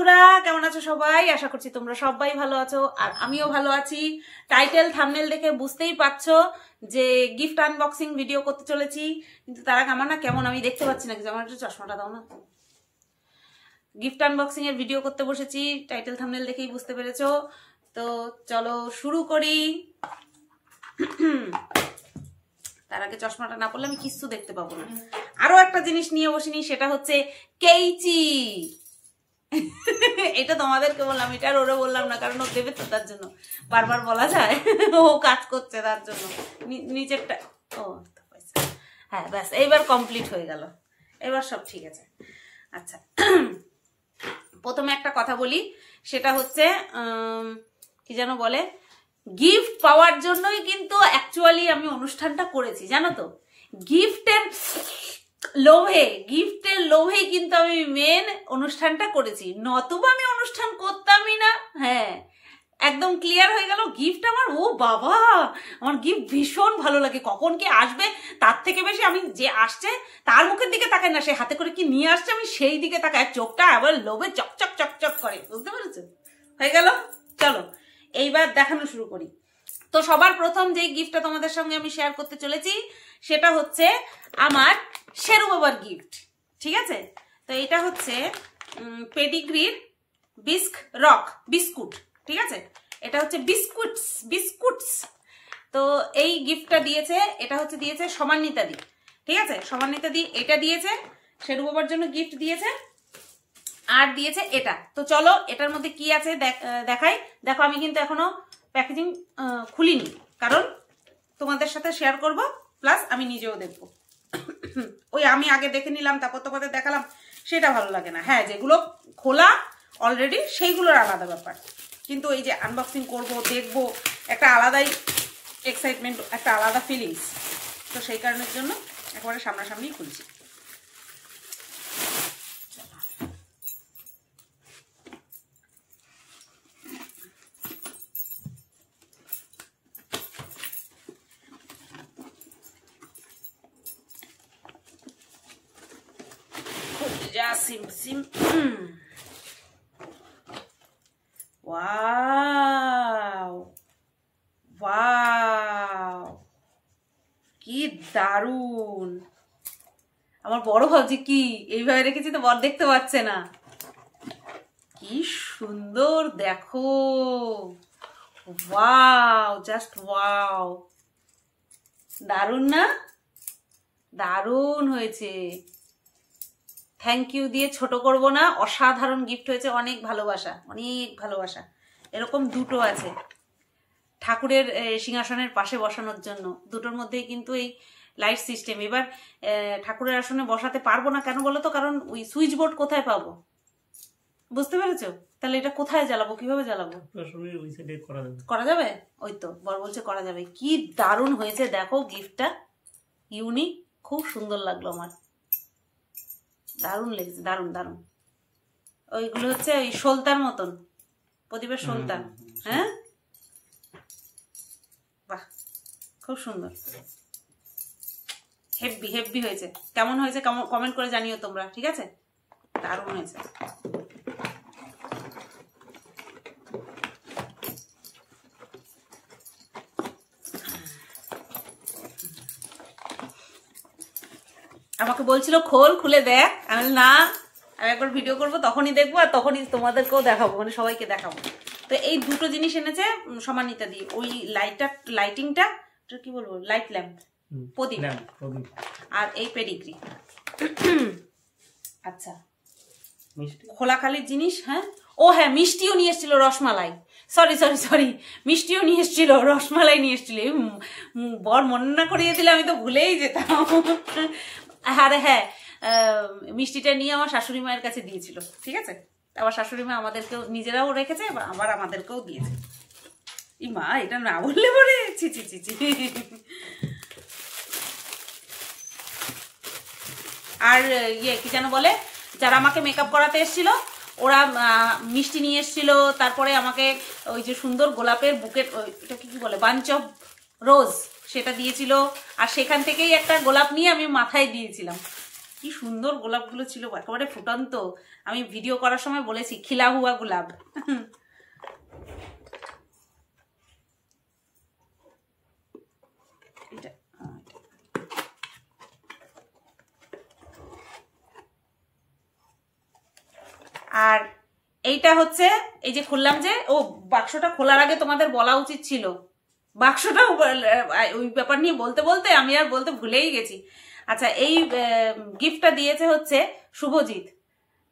বন্ধুরা, কেমন আছো সবাই? আশা করছি তোমরা সবাই ভালো আছো, আর আমিও ভালো আছি। টাইটেল থাম্বনেল দেখে বুঝতেই পারছো যে গিফট আনবক্সিং ভিডিও করতে চলেছি। কিন্তু তার আগে আমার না কেমন আমি দেখতে পাচ্ছি না, আমার একটু চশমাটা দাও না। গিফট আনবক্সিং এর ভিডিও করতে বসেছি, টাইটেল থাম্বনেল দেখেই বুঝতে পেরেছো। তো চলো শুরু করি। তার আগে চশমাটা না পড়লে আমি কিচ্ছু দেখতে পাবো না। আরো একটা জিনিস নিয়ে বসিনি, সেটা হচ্ছে কেইচি। এটা তোমাদেরকে বললাম, এটা আর ওরে বললাম না, কারণ ও দেবে তো, তার জন্য বারবার বলা যায়। ও কাজ করছে তার জন্য নিচেরটা। ও হ্যাঁ, ব্যাস এইবার কমপ্লিট হয়ে গেল, এবার সব ঠিক আছে। আচ্ছা, প্রথমে একটা কথা বলি, সেটা হচ্ছে কি যেন বলে, গিফট পাওয়ার জন্যই কিন্তু অ্যাকচুয়ালি আমি অনুষ্ঠানটা করেছি, জানো তো। গিফটের লোভেই কিন্তু আমি মেন অনুষ্ঠানটা করেছি, নতুবা আমি অনুষ্ঠান করতামই না। হ্যাঁ, একদম ক্লিয়ার হয়ে গেল। গিফট আমার, ও বাবা, আমার গিফট ভীষণ ভালো লাগে। কখন কি আসবে তার থেকে বেশি আমি যে আসছে তার মুখের দিকে তাকাই না, সে হাতে করে কি নিয়ে আসছে আমি সেই দিকে তাকাই, চোখটা আবার লোভে চকচক চকচক করে। বুঝতে পেরেছো? হয়ে গেল। চলো এইবার দেখানো শুরু করি। তো সবার প্রথম যে গিফটটা তোমাদের সঙ্গে আমি শেয়ার করতে চলেছি সেটা হচ্ছে আমার শেরু বাবার গিফট। ঠিক আছে, তো এটা হচ্ছে পেডিগ্রির বিস্ক রক বিস্কুট। ঠিক আছে, এটা হচ্ছে বিস্কুটস। তো এই গিফটটা দিয়েছে, এটা হচ্ছে দিয়েছে সমান্বিতা দি। ঠিক আছে, সমান্বিতা দি এটা দিয়েছে, শেরু বাবার জন্য গিফট দিয়েছে, আর দিয়েছে এটা। তো চলো এটার মধ্যে কি আছে দেখাই। দেখো, আমি কিন্তু এখনো প্যাকেজিং খুলিনি, কারণ তোমাদের সাথে শেয়ার করব, প্লাস আমি নিজেও দেখবো। ওই আমি আগে দেখে নিলাম তারপর তোমাদের দেখালাম, সেটা ভালো লাগে না। হ্যাঁ, যেগুলো খোলা অলরেডি সেইগুলোর আলাদা ব্যাপার, কিন্তু এই যে আনবক্সিং করব, দেখবো, একটা আলাদাই এক্সাইটমেন্ট, একটা আলাদা ফিলিংস। তো সেই কারণের জন্য একেবারে সামনাসামনি খুলছি। ওয়াও ওয়াও, কি দারুণ! আমার বড় ভাবছি কি এইভাবে রেখেছি তো বড় দেখতে পাচ্ছে না, কি সুন্দর দেখো। ওয়াও, জাস্ট ওয়াও, দারুণ না? দারুণ হয়েছে। থ্যাংক ইউ দিয়ে ছোট করব না, অসাধারণ গিফট হয়েছে। অনেক ভালোবাসা, অনেক ভালোবাসা। এরকম দুটো আছে ঠাকুরের সিংহাসনের পাশে বসানোর জন্য, দুটোর মধ্যেই কিন্তু এই লাইট সিস্টেম। এবার ঠাকুরের আসনে বসাতে পারবো না, কেন বলো তো? কারণ ওই সুইচ বোর্ড কোথায় পাবো, বুঝতে পেরেছো? তাহলে এটা কোথায় জ্বালাবো, কিভাবে জ্বালাবো? করা যাবে, ওই তো বর বলছে করা যাবে। কি দারুণ হয়েছে দেখো গিফটটা, ইউনিক, খুব সুন্দর লাগলো আমার, দারুণ লেগেছে, দারুণ দারুণ। ওইগুলো হচ্ছে ওই সলতার মতন, প্রদীপের সলতা। হ্যাঁ, বাহ, খুব সুন্দর, হেভি হেভি হয়েছে। কেমন হয়েছে কমেন্ট করে জানিও তোমরা, ঠিক আছে? দারুণ হয়েছে। আমাকে বলছিল খোল, খুলে দেখ। আমি না, আমি একবার ভিডিও করবো, তখনই দেখবো, আর তখনই তোমাদেরকেও দেখাবো, মানে সবাইকে দেখাবো। তো এই দুটো জিনিস এনেছে সমান্বিতা দিয়ে। ওই লাইটিংটা কি বলবো, লাইট ল্যাম্প, প্রদীপ, আর এই পেডিগ্রি। আচ্ছা, খোলাখালির জিনিস। হ্যাঁ, ও হ্যাঁ, মিষ্টিও নিয়ে এসেছিল, রসমালাই। সরি, মিষ্টিও নিয়ে এসেছিল, রসমালাই নিয়ে এসেছিল। বর মনে না করিয়ে দিলে আমি তো ভুলেই যেতাম। আরে হ্যাঁ, মিষ্টিটা নিয়ে আমার শাশুড়ি মায়ের কাছে দিয়েছিল। ঠিক আছে, আবার শাশুড়ি মা আমাদেরকেও নিজেরাও রেখেছে, আবার আমাদেরকেও দিয়েছে। ই মা, এটা না বললে পরে ছি ছি ছি ছি। আর ইয়ে কি যেন বলে, যারা আমাকে মেকআপ করাতে এসেছিল, ওরা মিষ্টি নিয়ে এসেছিল, তারপরে আমাকে ওই যে সুন্দর গোলাপের বুকেট, এটা কি বলে, বাঞ্চ অফ রোজ, সেটা দিয়েছিল। আর সেখান থেকেই একটা গোলাপ নিয়ে আমি মাথায় দিয়েছিলাম। কি সুন্দর গোলাপগুলো ছিল, একেবারে ফুটন্ত। আমি ভিডিও করার সময় বলেছি খিলা হুয়া গোলাপ। আর এইটা হচ্ছে, এই যে খুললাম, যে ও বাক্সটা খোলার আগে তোমাদের বলা উচিত ছিল, বাক্সটা ওই ব্যাপার নিয়ে বলতে বলতে আমি আর বলতে ভুলেই গেছি। আচ্ছা, এই গিফটটা দিয়েছে হচ্ছে শুভজিৎ,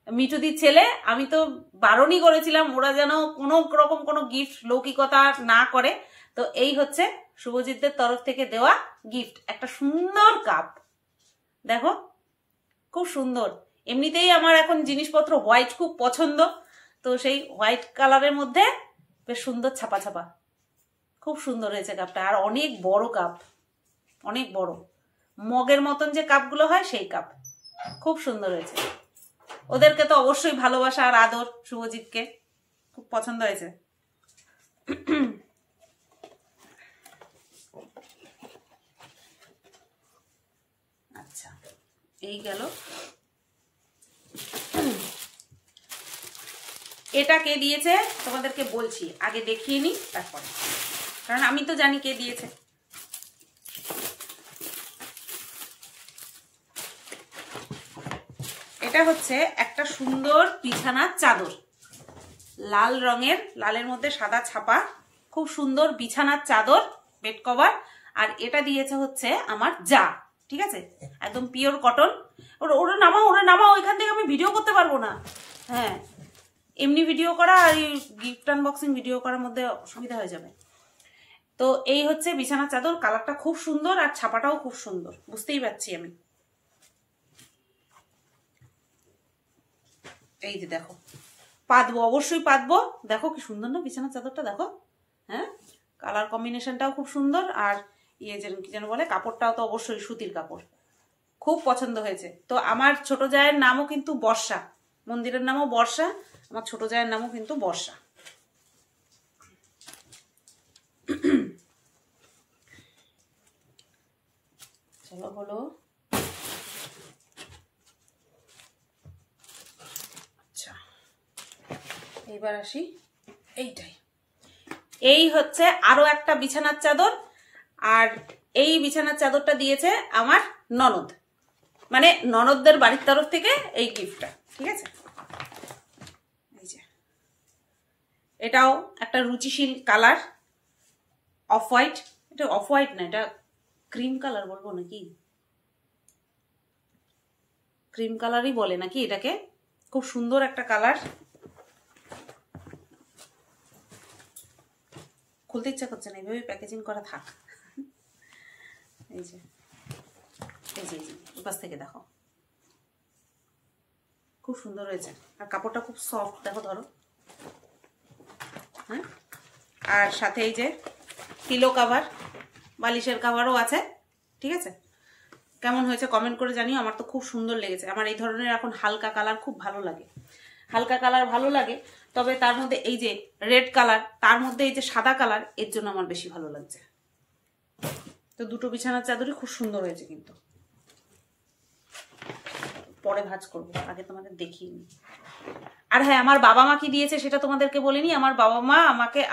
মিঠুদির ছেলে। আমি তো বারণই করেছিলাম ওরা যেন কোনো রকম কোনো গিফট লৌকিকতা না করে। তো এই হচ্ছে শুভজিৎদের তরফ থেকে দেওয়া গিফট, একটা সুন্দর কাপ। দেখো খুব সুন্দর। এমনিতেই আমার এখন জিনিসপত্র হোয়াইট খুব পছন্দ, তো সেই হোয়াইট কালারের মধ্যে বেশ সুন্দর ছাপা ছাপা, খুব সুন্দর হয়েছে কাপটা। আর অনেক বড় কাপ, অনেক বড়, মগের মতন যে কাপগুলো হয় সেই কাপ, খুব সুন্দর হয়েছে। ওদেরকে তো অবশ্যই ভালোবাসা আর আদর, শুভজিৎকে খুব পছন্দ হয়েছে। আচ্ছা, এই গেল। এটা কে দিয়েছে তোমাদেরকে বলছি, আগে দেখিয়ে নি তারপরে, কারণ আমি তো জানি কে দিয়েছে। এটা হচ্ছে একটা সুন্দর বিছানার চাদর, লাল রঙের, লালের মধ্যে সাদা ছাপা, খুব সুন্দর বিছানার চাদর, বেড কভার। আর এটা দিয়েছে হচ্ছে আমার যা, ঠিক আছে, একদম পিওর কটন। ওরা নামাও, ওইখান থেকে আমি ভিডিও করতে পারবো না। হ্যাঁ, এমনি ভিডিও করা আর গিফট আনবক্সিং ভিডিও করার মধ্যে অসুবিধা হয়ে যাবে। তো এই হচ্ছে বিছানার চাদর, কালারটা খুব সুন্দর আর ছাপাটাও খুব সুন্দর, বুঝতেই পারছি আমি। এই যে দেখো, পাতবো, অবশ্যই পাতবো। দেখো কি সুন্দর না বিছানার চাদরটা, দেখো। হ্যাঁ, কালার কম্বিনেশনটাও খুব সুন্দর। আর ইয়ে যেন কি যেন বলে, কাপড়টাও তো অবশ্যই সুতির কাপড়, খুব পছন্দ হয়েছে। তো আমার ছোট জায়ের নামও কিন্তু বর্ষা, মন্দিরের নামও বর্ষা, আমার ছোট জায়ের নামও কিন্তু বর্ষা। চলো হলো। আচ্ছা, এইবার আসি এইটাই। এই হচ্ছে আরো একটা বিছানার চাদর, আর এই বিছানার চাদরটা দিয়েছে আমার ননদ, মানে ননদদের বাড়ির তরফ থেকে এই গিফটটা, ঠিক আছে। এই যে এটাও একটা রুচিশীল কালার, অফ হোয়াইট। এটা অফ হোয়াইট না, এটা ক্রিম কালার বলবো নাকি, ক্রিম কালারই বলে নাকি এটাকে। খুব সুন্দর একটা কালার, খুলতে ইচ্ছা করছে না, এইভাবে প্যাকেজিং করা থাক। এই যে এই যে পাশ থেকে দেখো, খুব সুন্দর হয়েছে। আর কাপড়টা খুব সফট, দেখো, ধরো। হ্যাঁ, আর সাথে এই যে পিলো কাভার, বালিশের কাভারও আছে, ঠিক আছে। কেমন হয়েছে কমেন্ট করে জানিও, আমার তো খুব সুন্দর লেগেছে। আমার এই ধরনের এখন হালকা কালার খুব ভালো লাগে, হালকা কালার ভালো লাগে। তবে তার মধ্যে এই যে রেড কালার, তার মধ্যে এই যে সাদা কালার, এর জন্য আমার বেশি ভালো লাগছে। তো দুটো বিছানার চাদরই খুব সুন্দর হয়েছে, কিন্তু পরে ভাঁজ করবো, আগে তোমাদের দেখিয়ে নি। আর হ্যাঁ, আমার বাবা মা কি দিয়েছে সেটা তোমাদেরকে বলিনি। আমার বাবা মা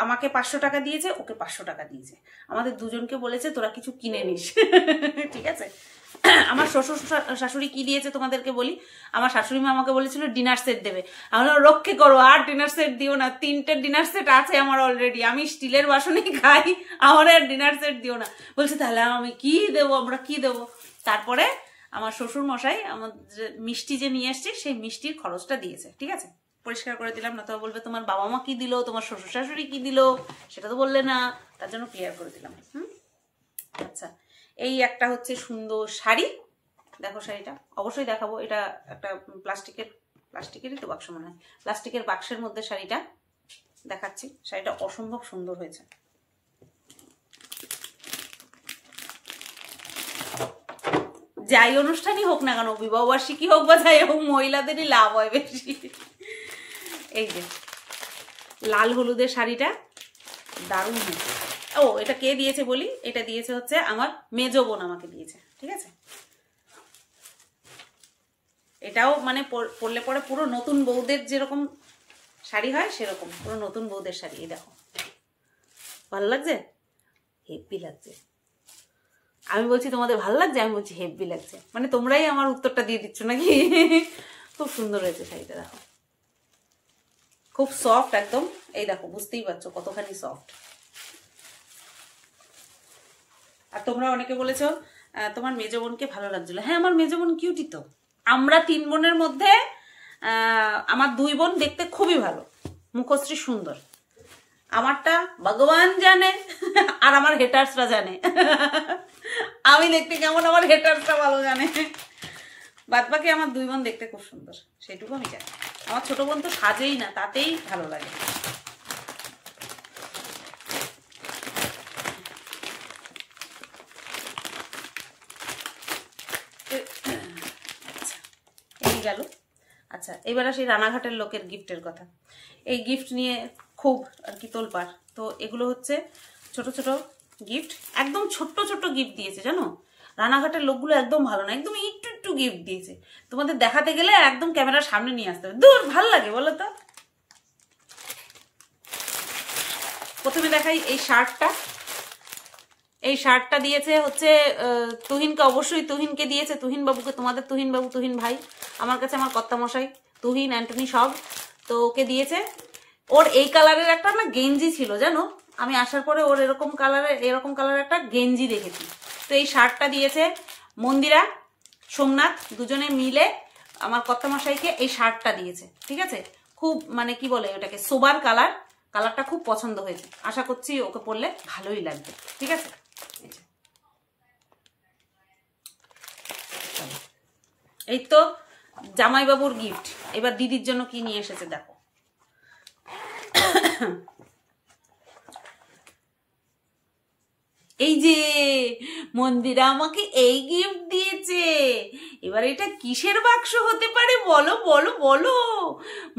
আমাকে 500 টাকা দিয়েছে, ওকে 500 টাকা দিয়েছে। আমাদের দুজনকে বলেছে তোরা কিছু কিনে নিস, ঠিক আছে। আমার শ্বশুর শাশুড়ি কি দিয়েছে তোমাদেরকে বলি। আমার শাশুড়ি মা আমাকে বলেছিল ডিনার সেট দেবে। আমরা রক্ষে করো, আর ডিনার সেট দিও না, 3টে ডিনার সেট আছে আমার অলরেডি, আমি স্টিলের বাসনেই খাই, আমার আর ডিনার সেট দিও না। বলছে তাহলে আমি কি দেবো, আমরা কি দেবো। তারপরে আমার শ্বশুর মশাই আমার মিষ্টি যে নিয়ে আসছে সেই মিষ্টির খরচটা দিয়েছে, ঠিক আছে। পরিষ্কার করে দিলাম, না তো বলবে তোমার বাবা মা কি দিল, তোমার শ্বশুর শাশুড়ি কি দিল, সেটা তো বললে না, তার জন্য ক্লিয়ার করে দিলাম। আচ্ছা, এই একটা হচ্ছে সুন্দর শাড়ি, দেখো শাড়িটা অবশ্যই দেখাবো। এটা একটা প্লাস্টিকেরই তো বাক্স মনে হয়, প্লাস্টিকের বাক্সের মধ্যে শাড়িটা দেখাচ্ছি। শাড়িটা অসম্ভব সুন্দর হয়েছে। যাই অনুষ্ঠানই হোক না কেন, বিবাহবার্ষিকী হোক বা যাই হোক, মহিলাদেরই লাভ হয় বেশি। এই যে লাল হলুদের শাড়িটা দারুণ হয়েছে। ও, এটা কে দিয়েছে বলি, এটা দিয়েছে হচ্ছে আমার মেজো বোন, আমাকে দিয়েছে, ঠিক আছে। এটাও মানে পরলে পরে পুরো নতুন বউদের যেরকম শাড়ি হয় সেরকম পুরো নতুন বউদের শাড়ি। এই দেখো ভালো লাগছে, হেভি লাগছে। আমি বলছি তোমাদের ভালো লাগছে, আমি বলছি হেভি লাগছে, মানে তোমরাই আমার উত্তরটা দিয়ে দিচ্ছ নাকি। খুব সুন্দর হয়েছে শাড়িটা, দেখো খুব সফট একদম। এই দেখো বুঝতেই পারছো কতখানি সফট। আর তোমরা অনেকে বলেছো তোমার মেজো বোনকে ভালো লাগছিল। হ্যাঁ আমার মেজো বোন কিউটি তো। আমরা 3 বোনের মধ্যে আমার 2 বোন দেখতে খুবই ভালো, মুখশ্রী সুন্দর। আমারটা ভগবান জানে আর আমার হেটার্সরা জানে আমি দেখতে কেমন, আমার হেটার্সরা ভালো জানে। বাদ বাকি আমার 2 বোন দেখতে খুব সুন্দর, সেটুকু আমি জানি। আমার ছোট বোন তো সাজেই না, তাতেই ভালো লাগে। এই গেল। আচ্ছা এবার আসি রানাঘাটের লোকের গিফটের কথা। এই গিফট নিয়ে খুব আর কি তোলপাড়। তো এগুলো হচ্ছে ছোট ছোট গিফট, একদম ছোট্ট ছোট্ট গিফট দিয়েছে জানো। রানাঘাটের লোকগুলো একদম ভালো না, একদম একটু একটু গিফট দিয়েছে। তোমাদের দেখাতে গেলে একদম ক্যামেরার সামনে নিয়ে আসতে হবে, দূর ভাল লাগে বলো তো। প্রথমে দেখাই এই শার্টটা। এই শার্টটা দিয়েছে হচ্ছে তুহিনকে, অবশ্যই তুহিনকে দিয়েছে, তুহিন বাবুকে, তোমাদের তুহিন বাবু, তুহিন ভাই, আমার কাছে আমার কর্তামশাই, তুহিন অ্যান্টনি সব। তো ওকে দিয়েছে। ওর এই কালারের একটা না গেঞ্জি ছিল জানো, আমি আসার পরে ওর এরকম কালারের একটা গেঞ্জি দেখেছি। তো এই শার্টটা দিয়েছে মন্দিরা সোমনাথ দুজনে মিলে আমার কর্তামশাইকে এই শার্টটা দিয়েছে। ঠিক আছে, খুব মানে কি বলে ওটাকে, সোবার কালার, কালারটা খুব পছন্দ হয়েছে। আশা করছি ওকে পরলে ভালোই লাগবে। ঠিক আছে, এই তো জামাইবাবুর গিফট। এবার দিদির জন্য কি নিয়ে এসেছে দেখো। এই যে মন্দিরা আমাকে এই গিফট দিয়েছে। এবার এটা কিসের বাক্স হতে পারে বলো বলো বলো।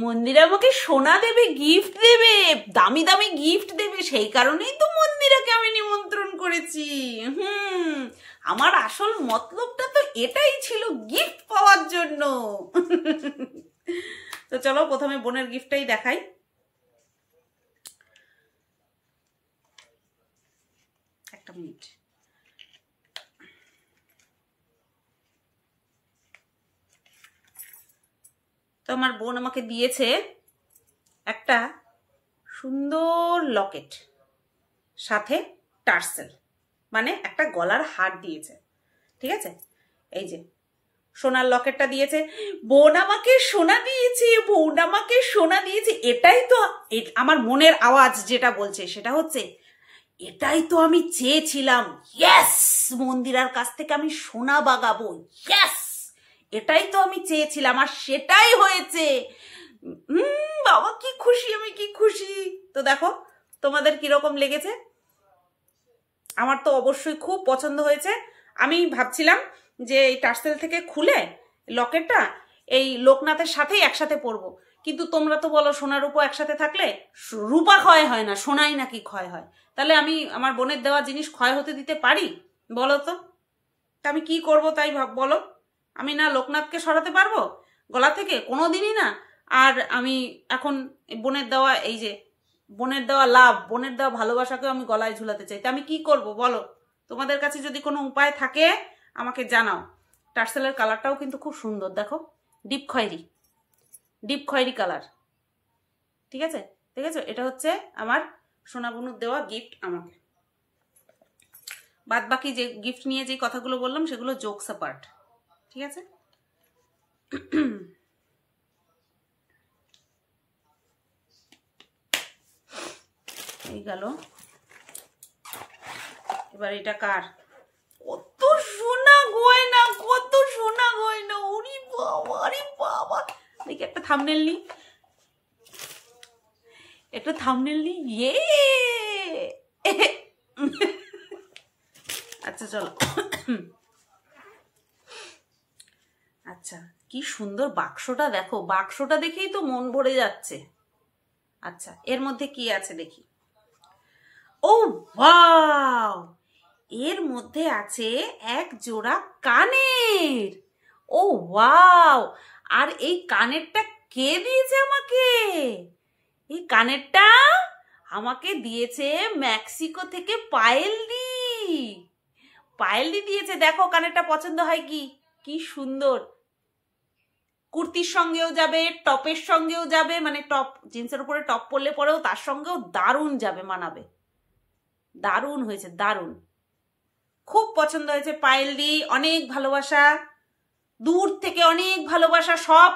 মন্দিরা আমাকে সোনা দেবে, গিফট দেবে, দামি দামি গিফট দেবে, সেই কারণেই তো মন্দিরাকে আমি নিমন্ত্রণ করেছি। আমার আসল মতলবটা তো এটাই ছিল, গিফট পাওয়ার জন্য। তো চলো প্রথমে বোনের গিফটটাই দেখাই। একটা মিনিট। তো আমার বোন আমাকে দিয়েছে একটা সুন্দর লকেট, সাথে টার্সেল, মানে একটা গলার হার দিয়েছে। ঠিক আছে, এই যে সোনার লকেটটা দিয়েছে। বোন আমাকে সোনা দিয়েছে, বোন আমাকে সোনা দিয়েছে। এটাই তো আমার মনের আওয়াজ যেটা বলছে সেটা হচ্ছে, এটাই তো আমি চেয়েছিলাম। ইয়েস, মন্দিরার কাছ থেকে আমি সোনা বাগাবো। ইয়েস, এটাই তো আমি চেয়েছিলাম আর সেটাই হয়েছে। বাবা কি খুশি, আমি কি খুশি। তো দেখো তোমাদের কিরকম লেগেছে। আমার তো অবশ্যই খুব পছন্দ হয়েছে। আমি ভাবছিলাম যে এই টার্সেল থেকে খুলে লকেটটা এই লোকনাথের সাথেই একসাথে পরবো, কিন্তু তোমরা তো বলো সোনা রূপা একসাথে থাকলে রূপা ক্ষয় হয় না, সোনাই নাকি ক্ষয় হয়। তাহলে আমি আমার বোনের দেওয়া জিনিস ক্ষয় হতে দিতে পারি বলো তো? তা আমি কি করব তাই বলো। আমি না লোকনাথকে সরাতে পারবো গলা থেকে, কোনোদিনই না। আর আমি এখন বোনের দেওয়া, এই যে বোনের দেওয়া লাভ, বোনের দেওয়া ভালোবাসাকেও আমি গলায় ঝুলাতে চাই। তা আমি কি করব বলো? তোমাদের কাছে যদি কোনো উপায় থাকে আমাকে জানাও। টার্সেলের কালারটাও কিন্তু খুব সুন্দর, দেখো ডিপ খয়েরি কালার। ঠিক আছে, দেখেছো? এটা হচ্ছে আমার সোনা বুনুর দেওয়া গিফট আমাকে। বাদ বাকি যে গিফট নিয়ে যে কথাগুলো বললাম সেগুলো জোকস অ্যাপার্ট। ঠিক আছে, এই গেল। এবার এটা কার? কত সোনা গয়না, কত সোনা গয়না, ওরে বাবা রে বাবা। দেখি একটা থাম্বনেল নি, একটা থাম্বনেল নি। ইয়ে আচ্ছা চলো। আচ্ছা কি সুন্দর বাক্সটা দেখো, বাক্সটা দেখেই তো মন ভরে যাচ্ছে। আচ্ছা এর মধ্যে কি আছে দেখি। ও ওয়াও, এর মধ্যে আছে এক জোড়া কানের। ও ওয়াও, আর এই কানেরটা কে দিয়েছে আমাকে? এই কানেরটা আমাকে দিয়েছে মেক্সিকো থেকে পায়েলদি। পায়েলদি দিয়েছে। দেখো কানেরটা পছন্দ হয় কি? কি সুন্দর। কুর্তির সঙ্গেও যাবে, টপের সঙ্গেও যাবে, মানে টপ জিন্সের উপরে টপ পরলে পরেও তার সঙ্গেও দারুণ যাবে, মানাবে। দারুণ হয়েছে, দারুণ, খুব পছন্দ হয়েছে পায়েলদি। অনেক ভালোবাসা, দূর থেকে অনেক ভালোবাসা। সব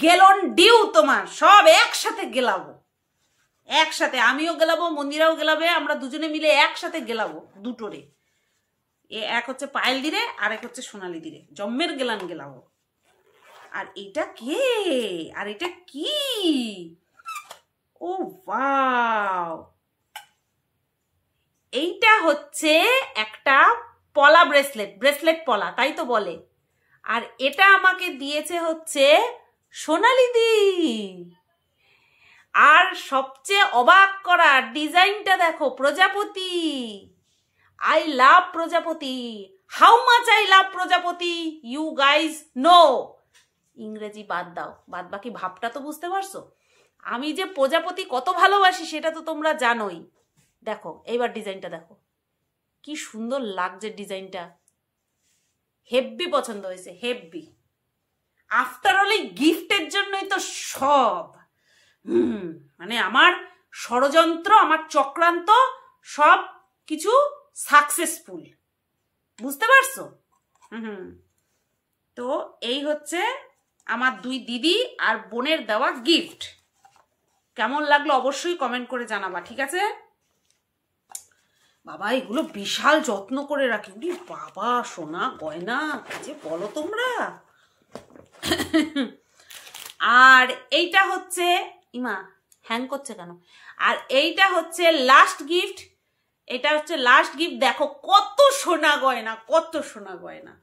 গেলন ডিউ তোমার, সব একসাথে গেলাবো, একসাথে। আমিও গেলাবো, মন্দিরাও গেলাবে, আমরা দুজনে মিলে একসাথে গেলাবো দুটোরে। এক হচ্ছে পায়েলদি রে, আর এক হচ্ছে সোনালি দিরে, জম্মের গেলান গেলাবো। আর এটা কে? আর এটা কি? ও ওয়াও, এইটা হচ্ছে একটা পলা ব্রেসলেট, ব্রেসলেট পলা, তাই তো বলে। আর এটা আমাকে দিয়েছে হচ্ছে সোনালি দি। আর সবচেয়ে অবাক করা ডিজাইনটা দেখো, প্রজাপতি। আই লাভ প্রজাপতি। হাউ মাচ আই লাভ প্রজাপতি ইউ গাইজ নো। ইংরেজি বাদ দাও, বাদ বাকি ভাবটা তো বুঝতে পারছো। আমি যে প্রজাপতি কত ভালোবাসি সেটা তো তোমরা জানোই। দেখো এইবার ডিজাইনটা দেখো, কি সুন্দর লাগছে ডিজাইনটা। হেব্বি পছন্দ হয়েছে, হেব্বি। আফটার অল এই গিফটের জন্যই তো সব। মানে আমার ষড়যন্ত্র, আমার চক্রান্ত সব কিছু সাকসেসফুল, বুঝতে পারছো? তো এই হচ্ছে আমার দুই দিদি আর বোনের দেওয়া গিফট। কেমন লাগলো অবশ্যই কমেন্ট করে জানাবা, ঠিক আছে? বাবা এগুলো বিশাল যত্ন করে রাখি। বাবা সোনা গয়না যে বলো তোমরা। আর এইটা হচ্ছে, ইমা হ্যাং করছে কেন? আর এইটা হচ্ছে লাস্ট গিফট। এটা হচ্ছে লাস্ট গিফট। দেখো কত সোনা গয়না, কত সোনা গয়না।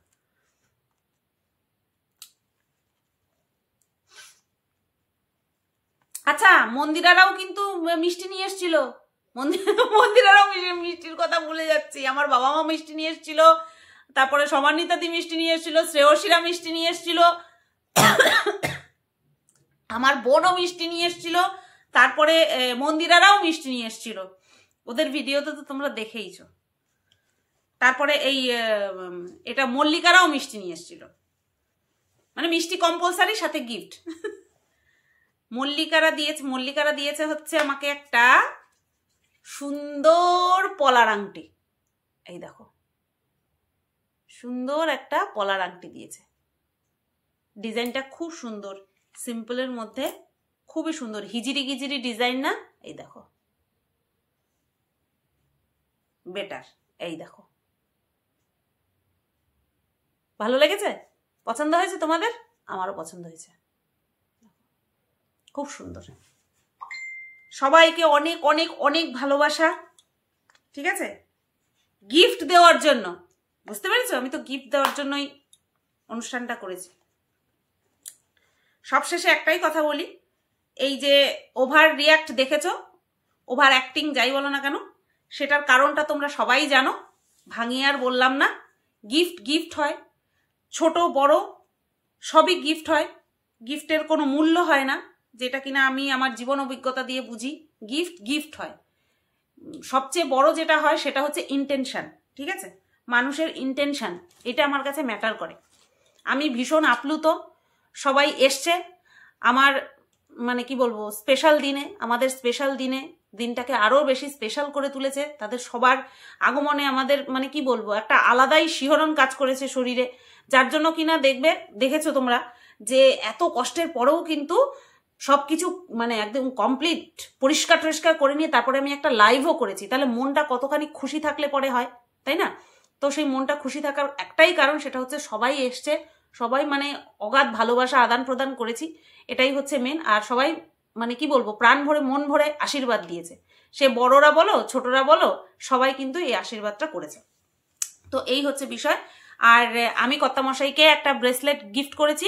আচ্ছা মন্দিরারাও কিন্তু মিষ্টি নিয়ে এসেছিল। মন্দিরারাও মিষ্টির কথা ভুলে যাচ্ছি। আমার বাবা মা মিষ্টি নিয়ে এসেছিল, তারপরে সমান্বিতাদি মিষ্টি নিয়ে এসেছিল, শ্রেয়সীরা মিষ্টি নিয়ে এসেছিল, আমার বোনও মিষ্টি নিয়ে এসেছিল, তারপরে মন্দিরারাও মিষ্টি নিয়ে এসেছিল। ওদের ভিডিওতে তো তোমরা দেখেইছো। তারপরে এই এটা মল্লিকারাও মিষ্টি নিয়ে এসেছিল। মানে মিষ্টি কম্পালসারি, সাথে গিফট। মল্লিকারা দিয়েছে হচ্ছে আমাকে একটা সুন্দর পলার আংটি। এই দেখো সুন্দর একটা পলার আংটি দিয়েছে। ডিজাইনটা খুব সুন্দর, সিম্পলের মধ্যে খুবই সুন্দর, হিজিরি গিজিরি ডিজাইন না? এই দেখো বেটার। এই দেখো ভালো লেগেছে? পছন্দ হয়েছে তোমাদের? আমারও পছন্দ হয়েছে, খুব সুন্দর। সবাইকে অনেক অনেক অনেক ভালোবাসা, ঠিক আছে? গিফট দেওয়ার জন্য, বুঝতে পেরেছো? আমি তো গিফট দেওয়ার জন্যই অনুষ্ঠানটা করেছি। সবশেষে একটাই কথা বলি, এই যে ওভার রিয়াক্ট দেখেছো, ওভার অ্যাক্টিং যাই বলো না কেন, সেটার কারণটা তোমরা সবাই জানো, ভাঙিয়ে আর বললাম না। গিফট গিফট হয়, ছোট বড় সবই গিফট হয়। গিফটের কোনো মূল্য হয় না, যেটা কিনা আমি আমার জীবন অভিজ্ঞতা দিয়ে বুঝি। গিফট গিফট হয়। সবচেয়ে বড় যেটা হয় সেটা হচ্ছে ইন্টেনশন, ঠিক আছে? মানুষের ইন্টেনশন, এটা আমার কাছে ম্যাটার করে। আমি ভীষণ আপ্লুত, সবাই এসছে আমার মানে কি বলবো স্পেশাল দিনে, আমাদের স্পেশাল দিনে দিনটাকে আরো বেশি স্পেশাল করে তুলেছে। তাদের সবার আগমনে আমাদের মানে কি বলবো একটা আলাদাই শিহরণ কাজ করেছে শরীরে, যার জন্য কিনা দেখেছো তোমরা যে এত কষ্টের পরেও কিন্তু সবকিছু মানে একদম কমপ্লিট পরিষ্কার টরিষ্কার করে নিয়ে তারপরে আমি একটা লাইভও করেছি। তাহলে মনটা কতখানি খুশি থাকলে পরে হয়, তাই না? তো সেই মনটা খুশি থাকার একটাই কারণ, সেটা হচ্ছে সবাই এসছে, সবাই মানে অগাধ ভালোবাসা আদান প্রদান করেছি, এটাই হচ্ছে মেন। আর সবাই মানে কি বলবো প্রাণ ভরে মন ভরে আশীর্বাদ দিয়েছে। সে বড়রা বলো ছোটরা বলো, সবাই কিন্তু এই আশীর্বাদটা করেছে। তো এই হচ্ছে বিষয়। আর আমি কর্তামশাইকে একটা ব্রেসলেট গিফট করেছি,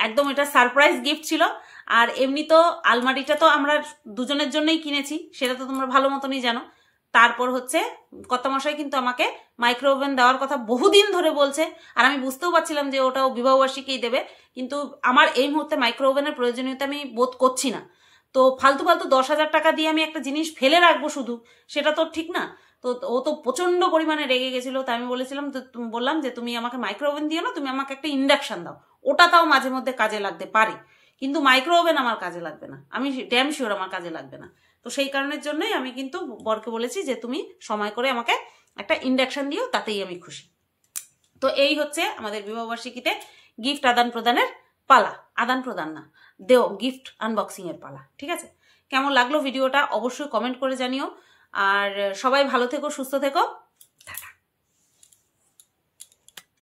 একদম এটা সারপ্রাইজ গিফট ছিল। আর এমনি তো আলমারিটা তো আমরা দুজনের জন্যই কিনেছি, সেটা তো তোমরা ভালো মতনই জানো। তারপর হচ্ছে কর্তামশাই কিন্তু আমাকে মাইক্রো ওভেন দেওয়ার কথা বহুদিন ধরে বলছে, আর আমি বুঝতেও পারছিলাম যে ওটাও বিবাহবার্ষিকীই দেবে, কিন্তু আমার এই মুহূর্তে মাইক্রো ওভেনের প্রয়োজনীয়তা আমি বোধ করছি না। তো ফালতু 10,000 টাকা দিয়ে আমি একটা জিনিস ফেলে রাখবো শুধু, সেটা তো ঠিক না। তো ও তো প্রচন্ড পরিমাণে রেগে গেছিল। তো আমি বললাম যে তুমি আমাকে মাইক্রো ওভেন দিও না, তুমি আমাকে একটা ইন্ডাকশন দাও, ওটা তাও মাঝে মধ্যে কাজে লাগতে পারে, কিন্তু মাইক্রো ওভেন আমার কাজে লাগবে না, আমি ড্যাম শিওর আমার কাজে লাগবে না। তো সেই কারণের জন্যই আমি কিন্তু বরকে বলেছি যে তুমি সময় করে আমাকে একটা ইন্ডাকশন দিও, তাতেই আমি খুশি। তো এই হচ্ছে আমাদের বিবাহবার্ষিকীতে গিফট আদান প্রদানের পালা, আদান প্রদান না, গিফট আনবক্সিং এর পালা। ঠিক আছে, কেমন লাগলো ভিডিওটা অবশ্যই কমেন্ট করে জানিও, আর সবাই ভালো থেকো, সুস্থ থেকো।